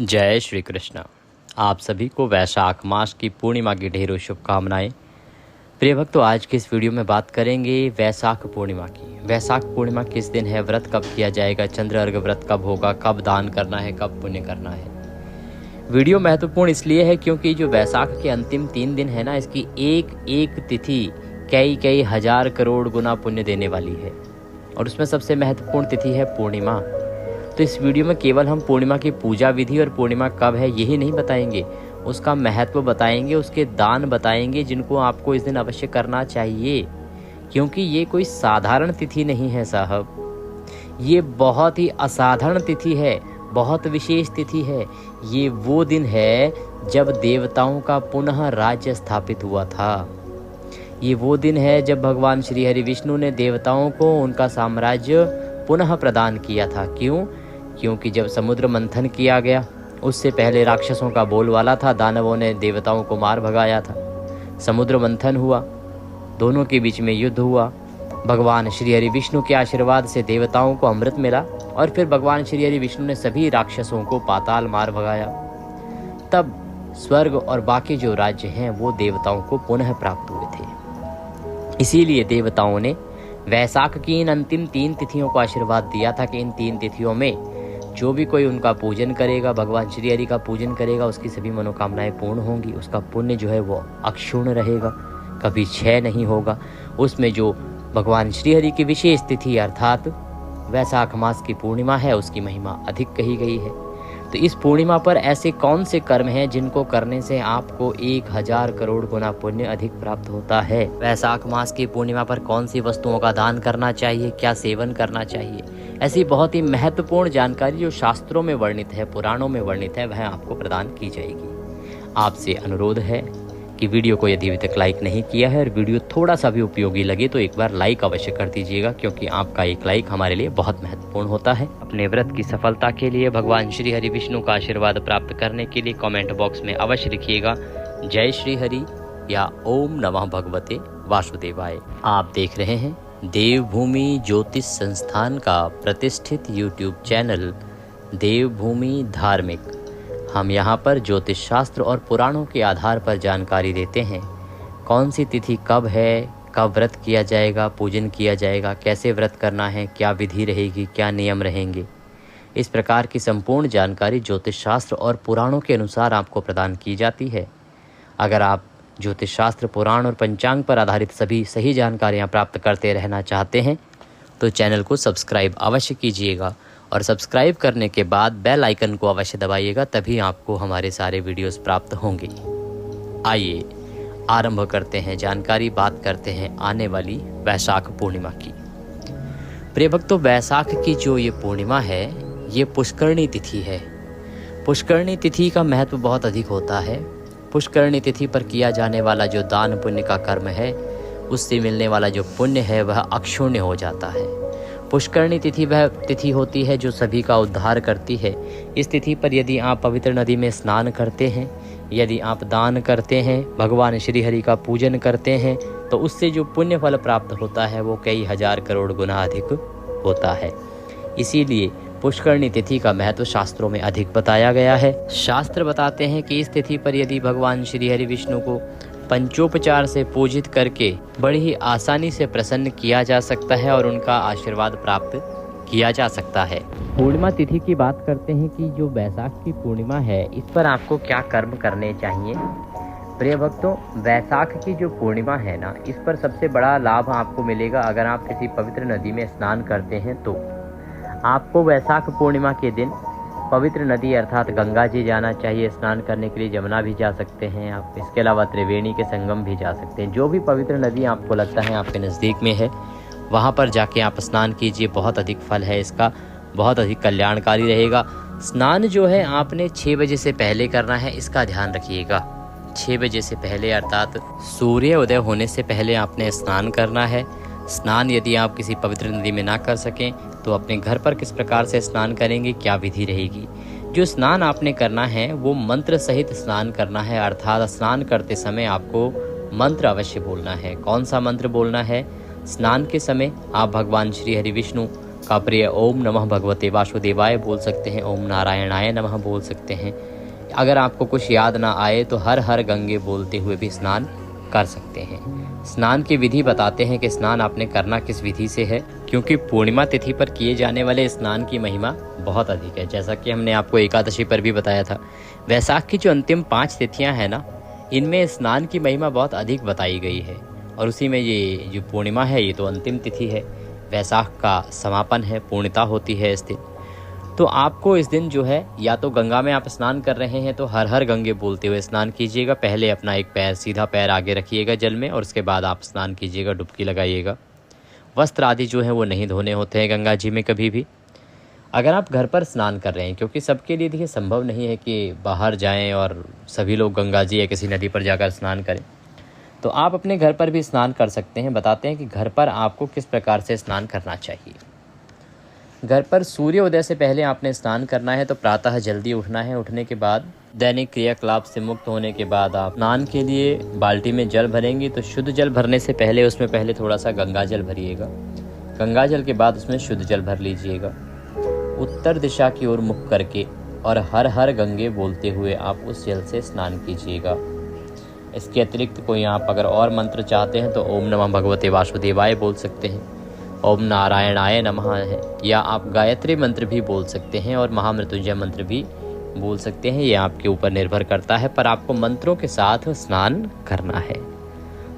जय श्री कृष्ण। आप सभी को वैशाख मास की पूर्णिमा की ढेरों शुभकामनाएं। प्रिय भक्तों, आज की इस वीडियो में बात करेंगे वैशाख पूर्णिमा की। वैशाख पूर्णिमा किस दिन है, व्रत कब किया जाएगा, चंद्र अर्घ्य व्रत कब होगा, कब दान करना है, कब पुण्य करना है। वीडियो महत्वपूर्ण इसलिए है क्योंकि जो वैशाख के अंतिम 3 दिन है ना, इसकी एक एक तिथि कई कई हजार करोड़ गुना पुण्य देने वाली है। और उसमें सबसे महत्वपूर्ण तिथि है पूर्णिमा। तो इस वीडियो में केवल हम पूर्णिमा की पूजा विधि और पूर्णिमा कब है यही नहीं बताएंगे, उसका महत्व बताएंगे, उसके दान बताएंगे जिनको आपको इस दिन अवश्य करना चाहिए। क्योंकि ये कोई साधारण तिथि नहीं है साहब, ये बहुत ही असाधारण तिथि है, बहुत विशेष तिथि है। ये वो दिन है जब देवताओं का पुनः राज्य स्थापित हुआ था। ये वो दिन है जब भगवान श्री हरि विष्णु ने देवताओं को उनका साम्राज्य पुनः प्रदान किया था। क्यों? क्योंकि जब समुद्र मंथन किया गया, उससे पहले राक्षसों का बोलबाला था, दानवों ने देवताओं को मार भगाया था। समुद्र मंथन हुआ, दोनों के बीच में युद्ध हुआ। भगवान श्री हरि विष्णु के आशीर्वाद से देवताओं को अमृत मिला और फिर भगवान श्री हरि विष्णु ने सभी राक्षसों को पाताल मार भगाया। तब स्वर्ग और बाकी जो राज्य हैं वो देवताओं को पुनः प्राप्त हुए थे। इसीलिए देवताओं ने वैशाख की इन अंतिम 3 तिथियों को आशीर्वाद दिया था कि इन 3 तिथियों में जो भी कोई उनका पूजन करेगा, भगवान श्री हरि का पूजन करेगा, उसकी सभी मनोकामनाएं पूर्ण होंगी। उसका पुण्य जो है वो अक्षुण्ण रहेगा, कभी क्षय नहीं होगा। उसमें जो भगवान श्री हरि की विशेष तिथि अर्थात वैशाख मास की पूर्णिमा है, उसकी महिमा अधिक कही गई है। तो इस पूर्णिमा पर ऐसे कौन से कर्म हैं जिनको करने से आपको 1000 करोड़ गुना पुण्य अधिक प्राप्त होता है। वैशाख मास की पूर्णिमा पर कौन सी वस्तुओं का दान करना चाहिए, क्या सेवन करना चाहिए, ऐसी बहुत ही महत्वपूर्ण जानकारी जो शास्त्रों में वर्णित है, पुराणों में वर्णित है, वह आपको प्रदान की जाएगी। आपसे अनुरोध है कि वीडियो को यदि अभी तक लाइक नहीं किया है और वीडियो थोड़ा सा भी उपयोगी लगे तो एक बार लाइक अवश्य कर दीजिएगा, क्योंकि आपका एक लाइक हमारे लिए बहुत महत्वपूर्ण होता है। अपने व्रत की सफलता के लिए, भगवान श्री हरि विष्णु का आशीर्वाद प्राप्त करने के लिए कमेंट बॉक्स में अवश्य लिखिएगा जय श्री हरि या ओम नमः भगवते वासुदेवाय। आप देख रहे हैं देवभूमि ज्योतिष संस्थान का प्रतिष्ठित यूट्यूब चैनल देवभूमि धार्मिक। हम यहाँ पर ज्योतिष शास्त्र और पुराणों के आधार पर जानकारी देते हैं। कौन सी तिथि कब है, कब व्रत किया जाएगा, पूजन किया जाएगा, कैसे व्रत करना है, क्या विधि रहेगी, क्या नियम रहेंगे, इस प्रकार की संपूर्ण जानकारी ज्योतिष शास्त्र और पुराणों के अनुसार आपको प्रदान की जाती है। अगर आप ज्योतिष शास्त्र, पुराण और पंचांग पर आधारित सभी सही जानकारियाँ प्राप्त करते रहना चाहते हैं तो चैनल को सब्सक्राइब अवश्य कीजिएगा और सब्सक्राइब करने के बाद बेल आइकन को अवश्य दबाइएगा, तभी आपको हमारे सारे वीडियोस प्राप्त होंगे। आइए आरंभ करते हैं जानकारी, बात करते हैं आने वाली वैशाख पूर्णिमा की। प्रिय भक्तों, वैशाख की जो ये पूर्णिमा है ये पुष्करणी तिथि है। पुष्करणी तिथि का महत्व बहुत अधिक होता है। पुष्करणी तिथि पर किया जाने वाला जो दान पुण्य का कर्म है, उससे मिलने वाला जो पुण्य है वह अक्षुण्य हो जाता है। पुष्करणी तिथि वह तिथि होती है जो सभी का उद्धार करती है। इस तिथि पर यदि आप पवित्र नदी में स्नान करते हैं, यदि आप दान करते हैं, भगवान श्री हरि का पूजन करते हैं, तो उससे जो पुण्य फल प्राप्त होता है वो कई हजार करोड़ गुना अधिक होता है। इसीलिए पुष्करणी तिथि का महत्व शास्त्रों में अधिक बताया गया है। शास्त्र बताते हैं कि इस तिथि पर यदि भगवान श्री हरि विष्णु को पंचोपचार से पूजित करके बड़ी ही आसानी से प्रसन्न किया जा सकता है और उनका आशीर्वाद प्राप्त किया जा सकता है। पूर्णिमा तिथि की बात करते हैं कि जो वैशाख की पूर्णिमा है, इस पर आपको क्या कर्म करने चाहिए। प्रिय भक्तों, वैशाख की जो पूर्णिमा है ना, इस पर सबसे बड़ा लाभ आपको मिलेगा अगर आप किसी पवित्र नदी में स्नान करते हैं तो। आपको वैशाख पूर्णिमा के दिन पवित्र नदी अर्थात गंगा जी जाना चाहिए। स्नान करने के लिए जमुना भी जा सकते हैं आप, इसके अलावा त्रिवेणी के संगम भी जा सकते हैं। जो भी पवित्र नदी आपको लगता है आपके नज़दीक में है, वहाँ पर जाके आप स्नान कीजिए। बहुत अधिक फल है इसका, बहुत अधिक कल्याणकारी रहेगा। स्नान जो है आपने 6 बजे से पहले करना है, इसका ध्यान रखिएगा। 6 बजे से पहले अर्थात सूर्य उदय होने से पहले आपने स्नान करना है। स्नान यदि आप किसी पवित्र नदी में ना कर सकें तो अपने घर पर किस प्रकार से स्नान करेंगे, क्या विधि रहेगी। जो स्नान आपने करना है वो मंत्र सहित स्नान करना है, अर्थात स्नान करते समय आपको मंत्र अवश्य बोलना है। कौन सा मंत्र बोलना है? स्नान के समय आप भगवान श्री हरि विष्णु का प्रिय ओम नमः भगवते वासुदेवाय बोल सकते हैं, ओम नारायणाय नमः बोल सकते हैं। अगर आपको कुछ याद ना आए तो हर हर गंगे बोलते हुए भी स्नान कर सकते हैं। स्नान की विधि बताते हैं कि स्नान आपने करना किस विधि से है, क्योंकि पूर्णिमा तिथि पर किए जाने वाले स्नान की महिमा बहुत अधिक है। जैसा कि हमने आपको एकादशी पर भी बताया था, वैशाख की जो अंतिम 5 तिथियां हैं ना, इनमें स्नान की महिमा बहुत अधिक बताई गई है। और उसी में ये जो पूर्णिमा है, ये तो अंतिम तिथि है, वैशाख का समापन है, पूर्णिता होती है इस दिन। तो आपको इस दिन जो है, या तो गंगा में आप स्नान कर रहे हैं तो हर हर गंगे बोलते हुए स्नान कीजिएगा। पहले अपना एक पैर, सीधा पैर आगे रखिएगा जल में, और उसके बाद आप स्नान कीजिएगा, डुबकी लगाइएगा। वस्त्र आदि जो है वो नहीं धोने होते हैं गंगा जी में कभी भी। अगर आप घर पर स्नान कर रहे हैं, क्योंकि सबके लिए देखिए संभव नहीं है कि बाहर जाएं और सभी लोग गंगा जी या किसी नदी पर जाकर स्नान करें, तो आप अपने घर पर भी स्नान कर सकते हैं। बताते हैं कि घर पर आपको किस प्रकार से स्नान करना चाहिए। घर पर सूर्योदय से पहले आपने स्नान करना है, तो प्रातः जल्दी उठना है। उठने के बाद दैनिक क्रियाकलाप से मुक्त होने के बाद आप स्नान के लिए बाल्टी में जल भरेंगे। तो शुद्ध जल भरने से पहले उसमें पहले थोड़ा सा गंगा जल भरिएगा। गंगा जल के बाद उसमें शुद्ध जल भर लीजिएगा। उत्तर दिशा की ओर मुख करके और हर हर गंगे बोलते हुए आप उस जल से स्नान कीजिएगा। इसके अतिरिक्त कोई आप अगर और मंत्र चाहते हैं तो ओम नमः भगवते वासुदेवाय बोल सकते हैं, ओम नारायणाय नमः है, या आप गायत्री मंत्र भी बोल सकते हैं और महामृत्युंजय मंत्र भी बोल सकते हैं। ये आपके ऊपर निर्भर करता है, पर आपको मंत्रों के साथ स्नान करना है।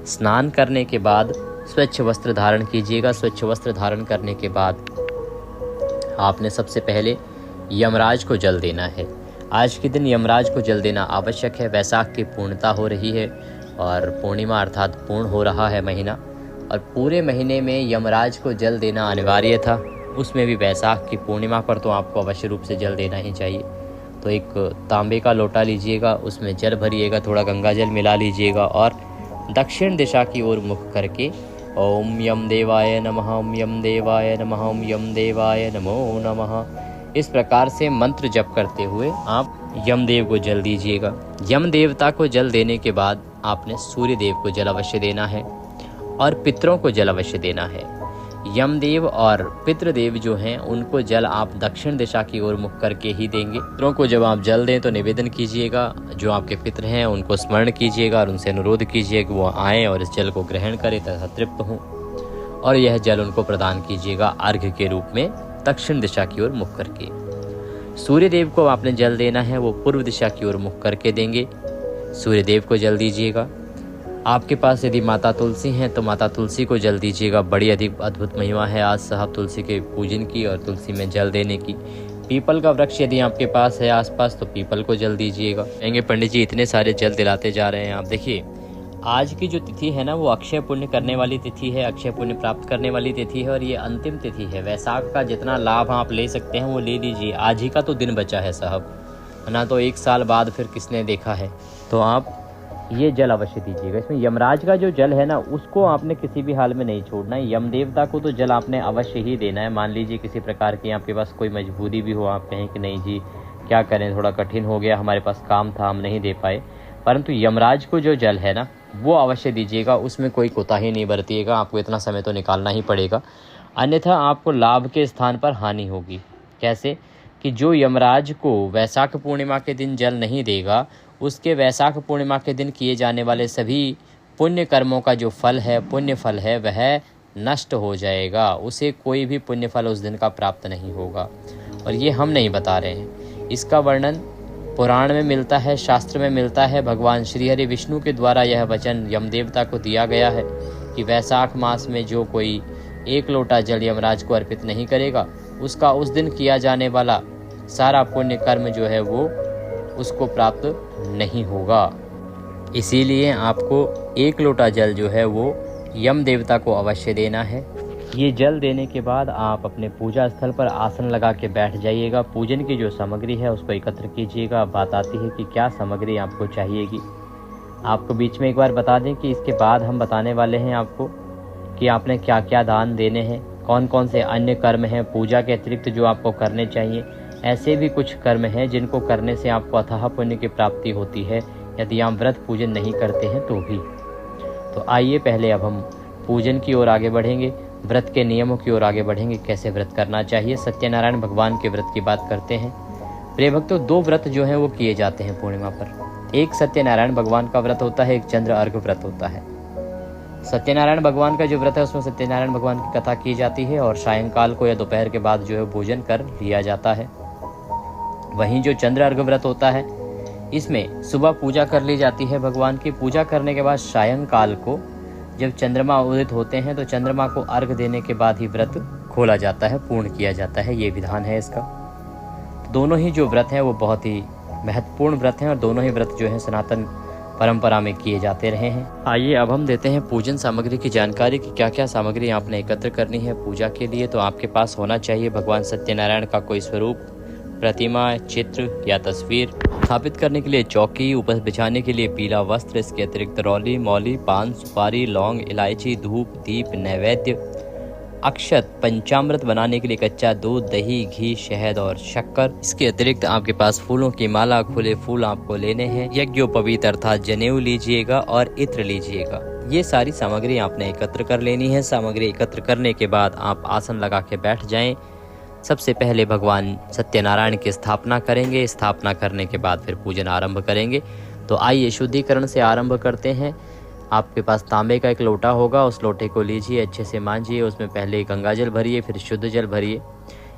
स्नान करने के बाद स्वच्छ वस्त्र धारण कीजिएगा। स्वच्छ वस्त्र धारण करने के बाद आपने सबसे पहले यमराज को जल देना है। आज के दिन यमराज को जल देना आवश्यक है। वैशाख की पूर्णता हो रही है और पूर्णिमा अर्थात पूर्ण हो रहा है महीना, और पूरे महीने में यमराज को जल देना अनिवार्य था। उसमें भी वैशाख की पूर्णिमा पर तो आपको अवश्य रूप से जल देना ही चाहिए। तो एक तांबे का लोटा लीजिएगा, उसमें जल भरिएगा, थोड़ा गंगा जल मिला लीजिएगा और दक्षिण दिशा की ओर मुख करके ओम यम देवाय नमः, ओम यम देवाय नमः, ओम यम देवाय नमो नमः, इस प्रकार से मंत्र जप करते हुए आप यमदेव को जल दीजिएगा। यम देवता को जल देने के बाद आपने सूर्य देव को जल अवश्य देना है और पितरों को जल अवश्य देना है। यमदेव और पितृदेव जो हैं उनको जल आप दक्षिण दिशा की ओर मुख करके ही देंगे। पितरों को जब आप जल दें तो निवेदन कीजिएगा, जो आपके पितृ हैं उनको स्मरण कीजिएगा और उनसे अनुरोध कीजिए कि वो आएँ और इस जल को ग्रहण करें तथा तृप्त हों, और यह जल उनको प्रदान कीजिएगा अर्घ्य के रूप में दक्षिण दिशा की ओर मुख करके। सूर्यदेव को आपने जल देना है, वो पूर्व दिशा की ओर मुख करके देंगे। सूर्यदेव को जल दीजिएगा। आपके पास यदि माता तुलसी हैं तो माता तुलसी को जल दीजिएगा। बड़ी अधिक अद्भुत महिमा है आज साहब तुलसी के पूजन की और तुलसी में जल देने की। पीपल का वृक्ष यदि आपके पास है आसपास तो पीपल को जल दीजिएगा। कहेंगे पंडित जी इतने सारे जल दिलाते जा रहे हैं आप। देखिए, आज की जो तिथि है ना, वो अक्षय पुण्य करने वाली तिथि है, अक्षय पुण्य प्राप्त करने वाली तिथि है, और ये अंतिम तिथि है। वैशाख का जितना लाभ आप ले सकते हैं वो ले लीजिए। आज ही का तो दिन बचा है साहब, ना तो 1 साल बाद फिर किसने देखा है। तो आप ये जल अवश्य दीजिएगा। इसमें यमराज का जो जल है ना, उसको आपने किसी भी हाल में नहीं छोड़ना है। यम देवता को तो जल आपने अवश्य ही देना है। मान लीजिए किसी प्रकार की आपके पास कोई मजबूरी भी हो, आप कहें कि नहीं जी क्या करें, थोड़ा कठिन हो गया, हमारे पास काम था, हम नहीं दे पाए, परंतु यमराज को जो जल है ना वो अवश्य दीजिएगा। उसमें कोई कोताही नहीं बरतिएगा। आपको इतना समय तो निकालना ही पड़ेगा, अन्यथा आपको लाभ के स्थान पर हानि होगी। कैसे कि जो यमराज को वैशाख पूर्णिमा के दिन जल नहीं देगा, उसके वैशाख पूर्णिमा के दिन किए जाने वाले सभी पुण्य कर्मों का जो फल है, पुण्य फल है, वह नष्ट हो जाएगा। उसे कोई भी पुण्य फल उस दिन का प्राप्त नहीं होगा। और ये हम नहीं बता रहे हैं, इसका वर्णन पुराण में मिलता है, शास्त्र में मिलता है। भगवान श्री हरि विष्णु के द्वारा यह वचन यमदेवता को दिया गया है कि वैशाख मास में जो कोई 1 लोटा जल यमराज को अर्पित नहीं करेगा, उसका उस दिन किया जाने वाला सारा पुण्य कर्म जो है वो उसको प्राप्त नहीं होगा। इसीलिए आपको 1 लोटा जल जो है वो यम देवता को अवश्य देना है। ये जल देने के बाद आप अपने पूजा स्थल पर आसन लगा के बैठ जाइएगा। पूजन की जो सामग्री है उसको एकत्र कीजिएगा। बात आती है कि क्या सामग्री आपको चाहिएगी। आपको बीच में एक बार बता दें कि इसके बाद हम बताने वाले हैं आपको कि आपने क्या क्या दान देने हैं, कौन कौन से अन्य कर्म हैं पूजा के अतिरिक्त जो आपको करने चाहिए। ऐसे भी कुछ कर्म हैं जिनको करने से आपको अथाह पुण्य की प्राप्ति होती है, यदि आप व्रत पूजन नहीं करते हैं तो भी। तो आइए पहले अब हम पूजन की ओर आगे बढ़ेंगे। व्रत के नियमों की ओर आगे बढ़ेंगे, कैसे व्रत करना चाहिए। सत्यनारायण भगवान के व्रत की बात करते हैं। प्रिय भक्तों, 2 व्रत जो हैं वो किए जाते हैं पूर्णिमा पर। एक सत्यनारायण भगवान का व्रत होता है, एक चंद्र अर्घ व्रत होता है। सत्यनारायण भगवान का जो व्रत है उसमें सत्यनारायण भगवान की कथा की जाती है और सायंकाल को या दोपहर के बाद जो है भोजन कर लिया जाता है। वहीं जो चंद्र अर्घ व्रत होता है, इसमें सुबह पूजा कर ली जाती है भगवान की। पूजा करने के बाद सायंकाल को जब चंद्रमा उदित होते हैं तो चंद्रमा को अर्घ देने के बाद ही व्रत खोला जाता है, पूर्ण किया जाता है। ये विधान है इसका। दोनों ही जो व्रत हैं वो बहुत ही महत्वपूर्ण व्रत हैं और दोनों ही व्रत जो हैं सनातन परंपरा में किए जाते रहे हैं। आइए अब हम देते हैं पूजन सामग्री की जानकारी कि क्या क्या सामग्री आपने एकत्र करनी है पूजा के लिए। तो आपके पास होना चाहिए भगवान सत्यनारायण का कोई स्वरूप, प्रतिमा, चित्र या तस्वीर। स्थापित करने के लिए चौकी, ऊपर बिछाने के लिए पीला वस्त्र, इसके अतिरिक्त रौली, मौली, पान, सुपारी, लौंग, इलायची, धूप, दीप, नैवेद्य, अक्षत, पंचामृत बनाने के लिए कच्चा दूध, दही, घी, शहद और शक्कर। इसके अतिरिक्त आपके पास फूलों की माला, खुले फूल आपको लेने हैं। यज्ञोपवीत अर्थात जनेऊ लीजिएगा और इत्र लीजिएगा। ये सारी सामग्री आपने एकत्र कर लेनी है। सामग्री एकत्र करने के बाद आप आसन लगा के बैठ जाएं। सबसे पहले भगवान सत्यनारायण की स्थापना करेंगे। स्थापना करने के बाद फिर पूजन आरंभ करेंगे। तो आइए शुद्धिकरण से आरंभ करते हैं। आपके पास तांबे का एक लोटा होगा, उस लोटे को लीजिए, अच्छे से मांजिए। उसमें पहले गंगा जल भरिए, फिर शुद्ध जल भरिए।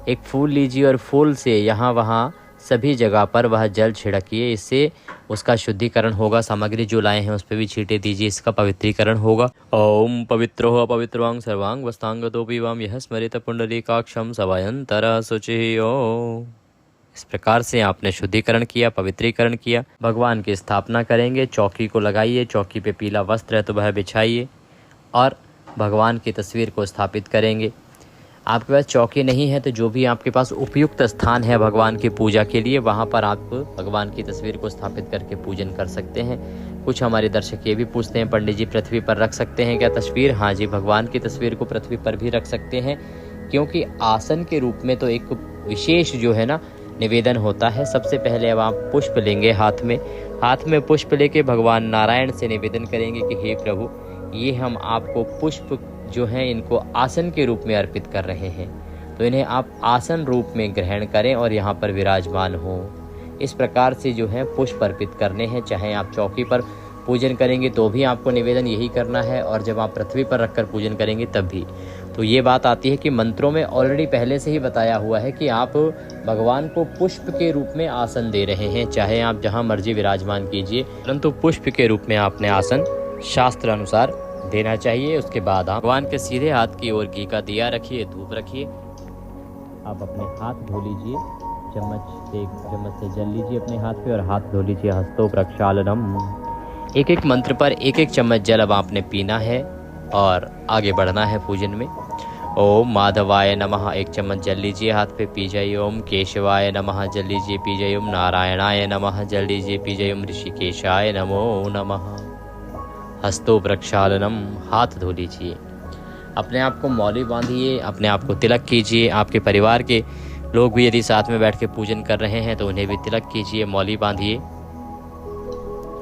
एक फूल लीजिए और फूल से यहाँ वहाँ सभी जगह पर वह जल छिड़किए। इससे उसका शुद्धिकरण होगा। सामग्री जो लाए हैं उस पर भी छींटे दीजिए, इसका पवित्रीकरण होगा। ओम पवित्रो अपवित्रवांग सर्वांग वस्तांगतोपि वाम यह स्मरित पुंडरीकाक्षम सवयंतर शुचि। ओम। इस प्रकार से आपने शुद्धिकरण किया, पवित्रीकरण किया। भगवान की स्थापना करेंगे। चौकी को लगाइए, चौकी पे पीला वस्त्र है तो वह बिछाइए और भगवान की तस्वीर को स्थापित करेंगे। आपके पास चौकी नहीं है तो जो भी आपके पास उपयुक्त स्थान है भगवान की पूजा के लिए, वहाँ पर आप भगवान की तस्वीर को स्थापित करके पूजन कर सकते हैं। कुछ हमारे दर्शक ये भी पूछते हैं, पंडित जी पृथ्वी पर रख सकते हैं क्या तस्वीर? हाँ जी, भगवान की तस्वीर को पृथ्वी पर भी रख सकते हैं, क्योंकि आसन के रूप में तो एक विशेष जो है ना निवेदन होता है। सबसे पहले अब आप पुष्प लेंगे हाथ में पुष्प लेके भगवान नारायण से निवेदन करेंगे कि हे प्रभु, ये हम आपको पुष्प जो हैं इनको आसन के रूप में अर्पित कर रहे हैं, तो इन्हें आप आसन रूप में ग्रहण करें और यहाँ पर विराजमान हो। इस प्रकार से जो है पुष्प अर्पित करने हैं। चाहे आप चौकी पर पूजन करेंगे तो भी आपको निवेदन यही करना है, और जब आप पृथ्वी पर रखकर पूजन करेंगे तब भी। तो ये बात आती है कि मंत्रों में ऑलरेडी पहले से ही बताया हुआ है कि आप भगवान को पुष्प के रूप में आसन दे रहे हैं। चाहे आप जहाँ मर्जी विराजमान कीजिए, परंतु पुष्प के रूप में आपने आसन शास्त्र अनुसार देना चाहिए। उसके बाद आप भगवान के सीधे हाथ की ओर घी का दिया रखिए, धूप रखिए। आप अपने हाथ धो लीजिए, चम्मच से जल लीजिए अपने हाथ पे और हाथ धो लीजिए। हस्तो प्रक्षालनम। एक एक मंत्र पर एक एक चम्मच जल अब आपने पीना है और आगे बढ़ना है पूजन में। ओम माधवाय नमः, एक चम्मच जल लीजिए, हाथ पे पी जाइए। ओम केशवाय नमः, जल लीजिए, पी जाइए। ओम नारायणाय नमः, जल लीजिए, पी जाइए। ओम ऋषिकेशाय नमो नमः। हस्तो प्रक्षालनम, हाथ धो लीजिए। अपने आप को मौली बांधिए, अपने आप को तिलक कीजिए। आपके परिवार के लोग भी यदि साथ में बैठ के पूजन कर रहे हैं तो उन्हें भी तिलक कीजिए, मौली बांधिए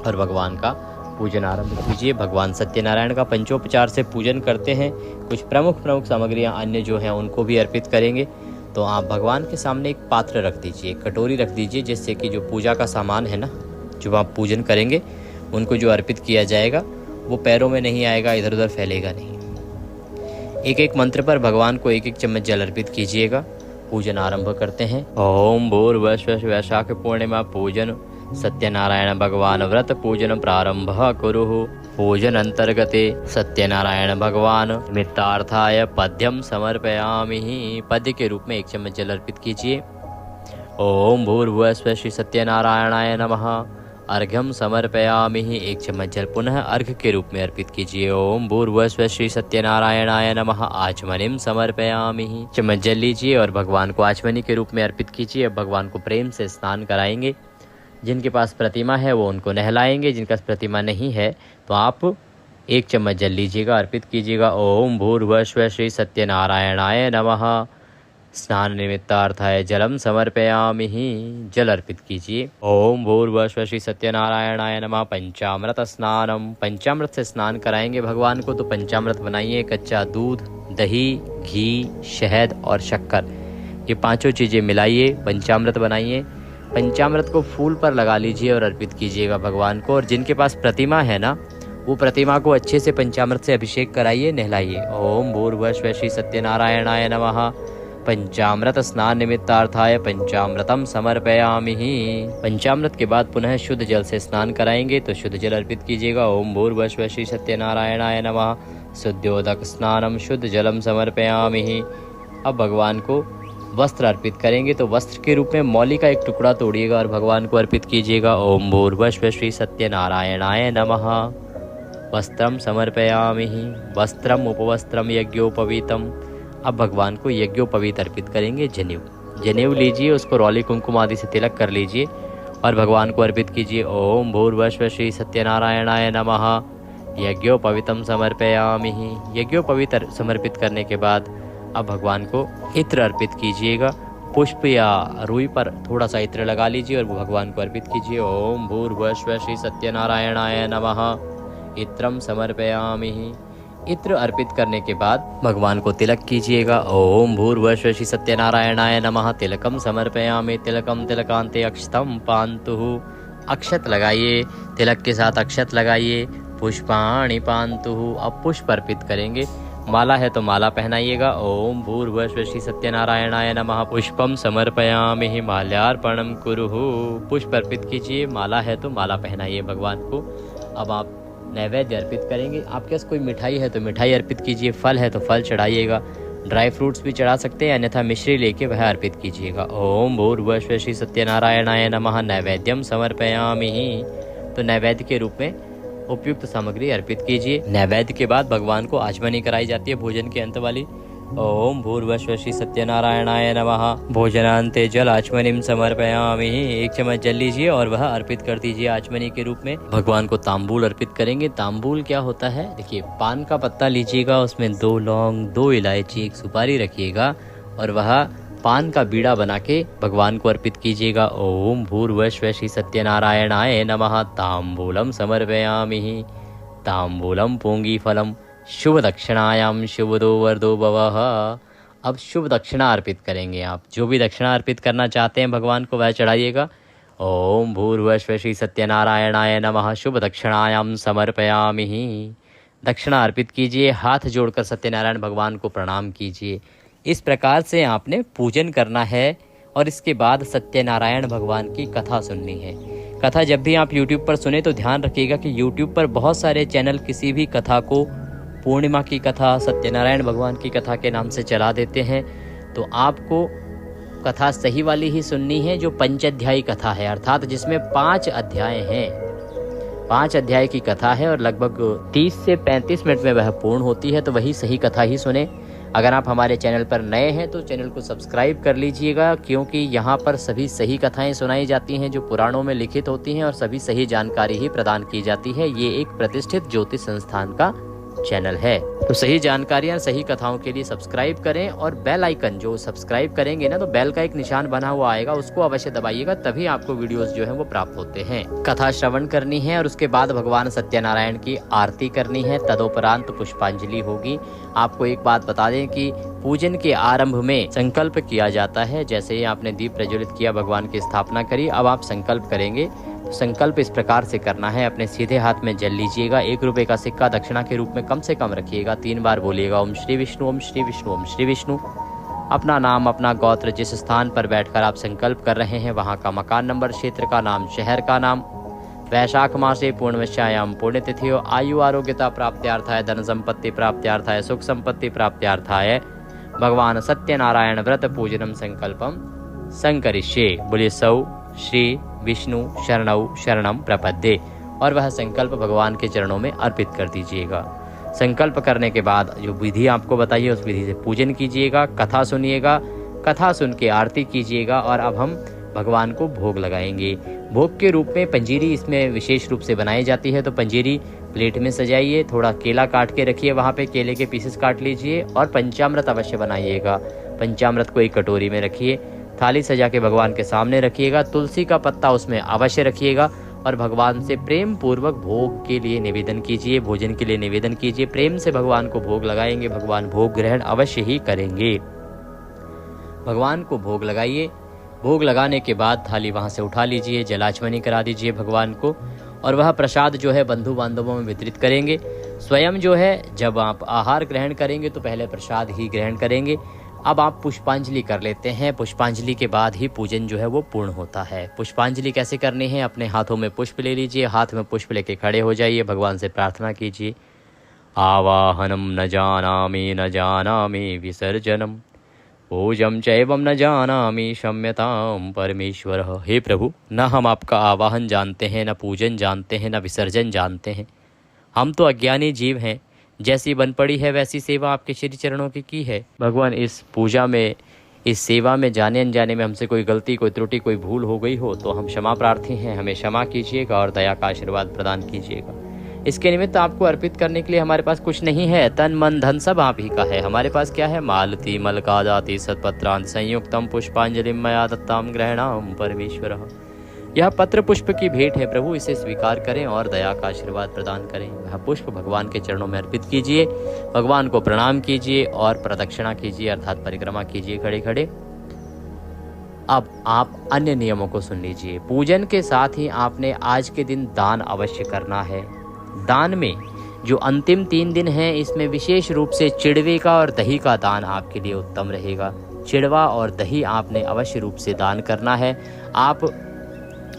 और भगवान का पूजन आरंभ कीजिए। भगवान सत्यनारायण का पंचोपचार से पूजन करते हैं। कुछ प्रमुख सामग्रियां अन्य जो हैं उनको भी अर्पित करेंगे। तो आप भगवान के सामने एक पात्र रख दीजिए, एक कटोरी रख दीजिए, जिससे कि जो पूजा का सामान है ना, जो आप पूजन करेंगे उनको जो अर्पित किया जाएगा वो पैरों में नहीं आएगा, इधर उधर फैलेगा नहीं। एक एक मंत्र पर भगवान को एक एक चम्मच जल अर्पित कीजिएगा। पूजन आरंभ करते हैं। ओम भूर्भुवः वैशाख पूर्णिमा पूजन सत्यनारायण भगवान व्रत पूजन प्रारंभ कुरु। पूजन अंतर्गते सत्यनारायण भगवान निमित्तार्थाय पद्यम समर्पयामि। पद्य के रूप में एक चम्मच जल अर्पित कीजिए। ओम भूर्भुवः श्री सत्यनारायणाय नमः। अर्घ्यम समर्पयामि, एक चम्मच जल पुनः अर्घ के रूप में अर्पित कीजिए। ओम भूर्भुवः श्री सत्यनारायणाय नमः। आचमनीम समर्पयामि, चम्मच जल लीजिए और भगवान को आचमनी के रूप में अर्पित कीजिए। अब भगवान को प्रेम से स्नान कराएंगे। जिनके पास प्रतिमा है वो उनको नहलाएंगे, जिनके पास प्रतिमा नहीं है तो आप एक चम्मच जल लीजिएगा, अर्पित कीजिएगा। ओम भूर्भुवः श्री सत्यनारायणाय नमः। स्नान निमित्तार्थाय जलम समर्पयामि, जल अर्पित कीजिए। ओम भूर्भुवः श्री सत्यनारायणाय नमः। पंचामृत स्नानम, पंचामृत से स्नान कराएंगे भगवान को। तो पंचामृत बनाइए, कच्चा दूध, दही, घी, शहद और शक्कर, ये पांचों चीज़ें मिलाइए, पंचामृत बनाइए। पंचामृत को फूल पर लगा लीजिए और अर्पित कीजिएगा भगवान को। और जिनके पास प्रतिमा है ना, वो प्रतिमा को अच्छे से पंचामृत से अभिषेक कराइए, नहलाइए। ओम भूर्भुवः श्री सत्यनारायणाय नमः। पंचामृत स्नान निमित्तार्थाय पंचामृतम समर्पयामि। पंचामृत के बाद पुनः शुद्ध जल से स्नान कराएंगे, तो शुद्ध जल अर्पित कीजिएगा। ओम भूर्भुवः श्री सत्यनारायणाय नमः। शुद्धोदक स्नानम शुद्ध जलम समर्पयामि। अब भगवान को वस्त्र अर्पित करेंगे, तो वस्त्र के रूप में मौली का एक टुकड़ा तोड़िएगा और भगवान को अर्पित कीजिएगा। ओम भूर्भुवः श्री सत्यनारायणाय नमः। वस्त्रम समर्पयामि। वस्त्रम उपवस्त्रम यज्ञोपवीतम। अब भगवान को यज्ञोपवीत अर्पित करेंगे। जनेऊ लीजिए, उसको रौली कुमकुम आदि से तिलक कर लीजिए और भगवान को अर्पित कीजिए। ओम भूर्भुवः श्री सत्यनारायणाय नमः। यज्ञोपवीतम समर्पयामि। यज्ञोपवीत समर्पित करने के बाद अब भगवान को इत्र अर्पित कीजिएगा। पुष्प या रुई पर थोड़ा सा इत्र लगा लीजिए और भगवान को अर्पित कीजिए। ओम भूर्भुवः श्री सत्यनारायणाय नमः। इत्रम समर्पयामि। इत्र अर्पित करने के बाद भगवान को तिलक कीजिएगा। ओम भूर्भुवः श्री सत्यनारायणाय नमः। तिलकम समर्पयामि। तिलकम तिलकांते अक्षतम पान्तु। अक्षत लगाइए, तिलक के साथ अक्षत लगाइए। पुष्पाणि पान्तु। अब पुष्प अर्पित करेंगे। माला है तो माला पहनाइएगा। ओम भूर्भुवः श्री सत्यनारायणाय नमः। पुष्पम समर्पयामि। माल्यार्पणम कुरुः। पुष्प अर्पित कीजिए, माला है तो माला पहनाइए भगवान को। अब आप नैवेद्य अर्पित करेंगे। आपके पास कोई मिठाई है तो मिठाई अर्पित कीजिए, फल है तो फल चढ़ाइएगा, ड्राई फ्रूट्स भी चढ़ा सकते हैं, अन्यथा मिश्री लेके वह अर्पित कीजिएगा। ओम भूर्भुवः श्री सत्यनारायणाय नमः। नैवेद्यम समर्पयामि। तो नैवेद्य के रूप में उपयुक्त सामग्री अर्पित कीजिए। नैवेद्य के बाद भगवान को आचमनी कराई जाती है, भोजन के अंत वाली। ओम भूर्भुवः श्री सत्यनारायणाय नमः। भोजनान्ते जल आचमनीम समर्पयामि। एक चम्मच जल लीजिए और वह अर्पित कर दीजिए आचमनी के रूप में। भगवान को तांबूल अर्पित करेंगे। तांबूल क्या होता है? देखिए, पान का पत्ता लीजिएगा, उसमें 2 लौंग, 2 इलायची, 1 सुपारी रखिएगा और वह पान का बीड़ा बना के भगवान को अर्पित कीजिएगा। ओम भूर्भुवः श्री सत्यनारायणाय नमः। तांबूलम समर्पयामि। तांबूलम पूंगी फलम शुभ दक्षिणायाम शुभदो वरदो भवः। अब शुभ दक्षिणा अर्पित करेंगे। आप जो भी दक्षिणा अर्पित करना चाहते हैं भगवान को वह चढ़ाइएगा। ओम भूर्भुवः श्री सत्यनारायणाय नमः। शुभ दक्षिणायाम समर्पयामि। दक्षिणा अर्पित कीजिए, हाथ जोड़कर सत्यनारायण भगवान को प्रणाम कीजिए। इस प्रकार से आपने पूजन करना है और इसके बाद सत्यनारायण भगवान की कथा सुननी है। कथा जब भी आप YouTube पर सुने तो ध्यान रखिएगा कि YouTube पर बहुत सारे चैनल किसी भी कथा को पूर्णिमा की कथा, सत्यनारायण भगवान की कथा के नाम से चला देते हैं। तो आपको कथा सही वाली ही सुननी है, जो पंचाध्यायी कथा है, अर्थात जिसमें 5 अध्याय हैं। 5 अध्याय की कथा है और लगभग 30 से 35 मिनट में वह पूर्ण होती है, तो वही सही कथा ही सुने। अगर आप हमारे चैनल पर नए हैं तो चैनल को सब्सक्राइब कर लीजिएगा, क्योंकि यहाँ पर सभी सही कथाएं सुनाई जाती हैं जो पुराणों में लिखित होती हैं और सभी सही जानकारी ही प्रदान की जाती है। ये एक प्रतिष्ठित ज्योतिष संस्थान का चैनल है, तो सही जानकारियां, सही कथाओं के लिए सब्सक्राइब करें और बेल आइकन, जो सब्सक्राइब करेंगे ना तो बेल का एक निशान बना हुआ आएगा, उसको अवश्य दबाइएगा, तभी आपको वीडियोस जो है वो प्राप्त होते हैं। कथा श्रवण करनी है और उसके बाद भगवान सत्यनारायण की आरती करनी है, तदोपरांत पुष्पांजलि होगी। आपको एक बात बता दें कि पूजन के आरंभ में संकल्प किया जाता है। जैसे ही आपने दीप प्रज्वलित किया, भगवान की स्थापना करी, अब आप संकल्प करेंगे। संकल्प इस प्रकार से करना है, अपने सीधे हाथ में जल लीजिएगा, 1 रुपए का सिक्का दक्षिणा के रूप में कम से कम रखिएगा, 3 बार बोलिएगा ओम श्री विष्णु, ओम श्री विष्णु, ओम श्री विष्णु। अपना नाम, अपना गोत्र, जिस स्थान पर बैठकर आप संकल्प कर रहे हैं वहां का मकान नंबर, क्षेत्र का नाम, शहर का नाम, वैशाख मासे पूर्णवश्यायाम पुण्यतिथियो, आयु आरोग्यता प्राप्त्यार्थाय, धन संपत्ति प्राप्त्यार्थाय, सुख संपत्ति प्राप्त्यार्थाय भगवान सत्यनारायण व्रत पूजनम संकल्पम संकरिष्ये। बोलिए सौ श्री विष्णु शरणौ शरणम प्रपद्ये, और वह संकल्प भगवान के चरणों में अर्पित कर दीजिएगा। संकल्प करने के बाद जो विधि आपको बताइए उस विधि से पूजन कीजिएगा, कथा सुनिएगा, कथा सुन के आरती कीजिएगा। और अब हम भगवान को भोग लगाएंगे। भोग के रूप में पंजीरी इसमें विशेष रूप से बनाई जाती है, तो पंजीरी प्लेट में सजाइए, थोड़ा केला काट के रखिए, वहाँ पे केले के पीसेस काट लीजिए और पंचामृत अवश्य बनाइएगा। पंचामृत को एक कटोरी में रखिए, थाली सजा के भगवान के सामने रखिएगा, तुलसी का पत्ता उसमें अवश्य रखिएगा और भगवान से प्रेम पूर्वक भोग के लिए निवेदन कीजिए, भोजन के लिए निवेदन कीजिए। प्रेम से भगवान को भोग लगाएंगे, भगवान भोग ग्रहण अवश्य ही करेंगे। भगवान को भोग लगाइए। भोग लगाने के बाद थाली वहाँ से उठा लीजिए, जलाचमनी करा दीजिए भगवान को, और वह प्रसाद जो है बंधु बांधवों में वितरित करेंगे। स्वयं जो है जब आप आहार ग्रहण करेंगे तो पहले प्रसाद ही ग्रहण करेंगे। अब आप पुष्पांजलि कर लेते हैं। पुष्पांजलि के बाद ही पूजन जो है वो पूर्ण होता है। पुष्पांजलि कैसे करनी है? अपने हाथों में पुष्प ले लीजिए, हाथ में पुष्प लेके खड़े हो जाइए, भगवान से प्रार्थना कीजिए। आवाहनम न जानामि विसर्जनम, पूजम चैवम न जानामि क्षम्यताम परमेश्वर। हे प्रभु, न हम आपका आवाहन जानते हैं, न पूजन जानते हैं, न विसर्जन जानते हैं। हम तो अज्ञानी जीव हैं। जैसी बन पड़ी है वैसी सेवा आपके श्री चरणों की है। भगवान, इस पूजा में, इस सेवा में जाने अनजाने में हमसे कोई गलती, कोई त्रुटि, कोई भूल हो गई हो तो हम क्षमा प्रार्थी हैं। हमें क्षमा कीजिएगा और दया का आशीर्वाद प्रदान कीजिएगा। इसके निमित्त आपको अर्पित करने के लिए हमारे पास कुछ नहीं है। तन मन धन सब आप ही का है। हमारे पास क्या है? मालती मलकादाति सत्पत्रांत संयुक्तम पुष्पांजलि मया दत्ताम ग्रहणाम परमेश्वर। यह पत्र पुष्प की भेंट है प्रभु, इसे स्वीकार करें और दया का आशीर्वाद प्रदान करें। वह पुष्प भगवान के चरणों में अर्पित कीजिए, भगवान को प्रणाम कीजिए और प्रदक्षिणा कीजिए, अर्थात परिक्रमा कीजिए खड़े खड़े। अब आप अन्य नियमों को सुन लीजिए। पूजन के साथ ही आपने आज के दिन दान अवश्य करना है। दान में जो अंतिम 3 दिन हैं, इसमें विशेष रूप से चिड़वे का और दही का दान आपके लिए उत्तम रहेगा। चिड़वा और दही आपने अवश्य रूप से दान करना है। आप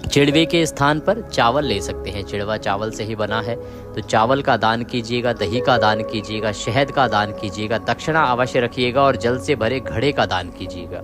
चिड़वे के स्थान पर चावल ले सकते हैं। चिड़वा चावल से ही बना है, तो चावल का दान कीजिएगा, दही का दान कीजिएगा, शहद का दान कीजिएगा, दक्षिणा अवश्य रखिएगा और जल से भरे घड़े का दान कीजिएगा।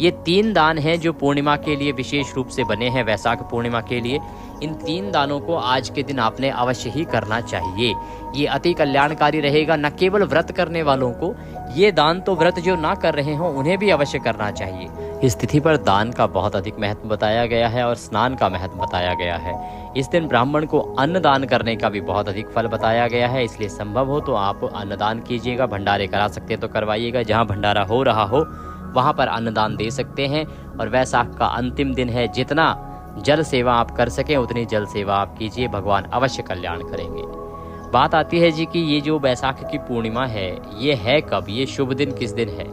ये 3 दान हैं जो पूर्णिमा के लिए विशेष रूप से बने हैं, वैशाख पूर्णिमा के लिए। इन 3 दानों को आज के दिन आपने अवश्य ही करना चाहिए। ये अति कल्याणकारी रहेगा। न केवल व्रत करने वालों को ये दान, तो व्रत जो ना कर रहे हों उन्हें भी अवश्य करना चाहिए। इस तिथि पर दान का बहुत अधिक महत्व बताया गया है और स्नान का महत्व बताया गया है। इस दिन ब्राह्मण को अन्न दान करने का भी बहुत अधिक फल बताया गया है, इसलिए संभव हो तो आप अन्नदान कीजिएगा। भंडारे करा सकते हैं तो करवाइएगा। जहाँ भंडारा हो रहा हो वहाँ पर अन्नदान दे सकते हैं। और वैशाख का अंतिम दिन है, जितना जल सेवा आप कर सकें उतनी जल सेवा आप कीजिए, भगवान अवश्य कल्याण करेंगे। बात आती है जी कि ये जो वैशाख की पूर्णिमा है ये है कब, ये शुभ दिन किस दिन है?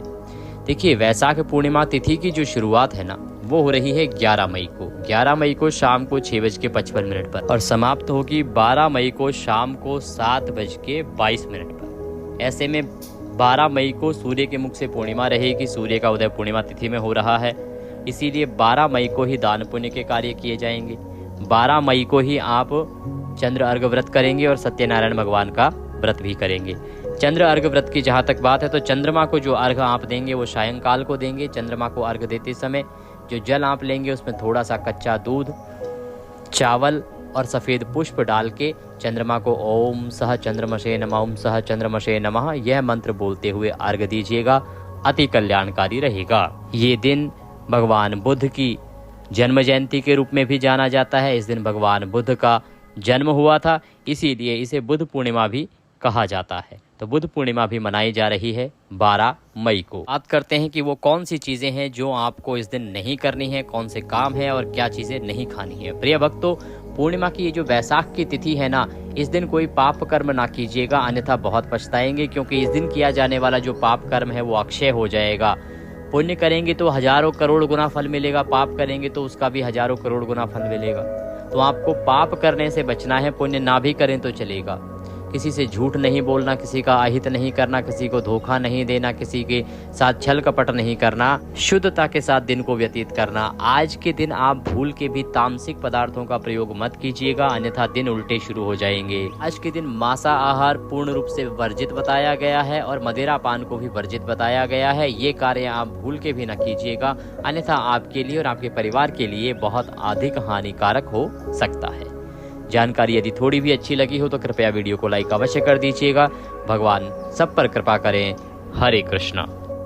देखिए, वैशाख पूर्णिमा तिथि की जो शुरुआत है ना, वो हो रही है 11 मई को। 11 मई को शाम को 6:55 पर और समाप्त होगी 12 मई को शाम को 7:22 पर। ऐसे में 12 मई को सूर्य के मुख से पूर्णिमा रहेगी। सूर्य का उदय पूर्णिमा तिथि में हो रहा है, इसीलिए 12 मई को ही दान पुण्य के कार्य किए जाएंगे। 12 मई को ही आप चंद्र अर्घ व्रत करेंगे और सत्यनारायण भगवान का व्रत भी करेंगे। चंद्र अर्घ व्रत की जहाँ तक बात है तो चंद्रमा को जो अर्घ आप देंगे वो सायंकाल को देंगे। चंद्रमा को अर्घ देते समय जो जल आप लेंगे उसमें थोड़ा सा कच्चा दूध, चावल और सफ़ेद पुष्प डाल के चंद्रमा को ओम सह चंद्रमसे नमः, ओम सह चंद्रमसे नमः यह मंत्र बोलते हुए अर्घ दीजिएगा। अति कल्याणकारी रहेगा। ये दिन भगवान बुद्ध की जन्म जयंती के रूप में भी जाना जाता है। इस दिन भगवान बुद्ध का जन्म हुआ था, इसीलिए इसे बुद्ध पूर्णिमा भी कहा जाता है। तो बुद्ध पूर्णिमा भी मनाई जा रही है 12 मई को। बात करते हैं कि वो कौन सी चीज़ें हैं जो आपको इस दिन नहीं करनी है, कौन से काम हैं और क्या चीज़ें नहीं खानी है। प्रिय भक्तों, पूर्णिमा की ये जो वैशाख की तिथि है ना, इस दिन कोई पाप कर्म ना कीजिएगा, अन्यथा बहुत पछताएंगे। क्योंकि इस दिन किया जाने वाला जो पाप कर्म है वो अक्षय हो जाएगा। पुण्य करेंगे तो हजारों करोड़ गुना फल मिलेगा, पाप करेंगे तो उसका भी हजारों करोड़ गुना फल मिलेगा। तो आपको पाप करने से बचना है, पुण्य ना भी करें तो चलेगा। किसी से झूठ नहीं बोलना, किसी का अहित नहीं करना, किसी को धोखा नहीं देना, किसी के साथ छल कपट नहीं करना, शुद्धता के साथ दिन को व्यतीत करना। आज के दिन आप भूल के भी तामसिक पदार्थों का प्रयोग मत कीजिएगा, अन्यथा दिन उल्टे शुरू हो जाएंगे। आज के दिन मांसा आहार पूर्ण रूप से वर्जित बताया गया है और मदिरा पान को भी वर्जित बताया गया है। ये कार्य आप भूल के भी न कीजिएगा, अन्यथा आपके लिए और आपके परिवार के लिए बहुत अधिक हानिकारक हो सकता है। जानकारी यदि थोड़ी भी अच्छी लगी हो तो कृपया वीडियो को लाइक अवश्य कर दीजिएगा। भगवान सब पर कृपा करें। हरे कृष्णा।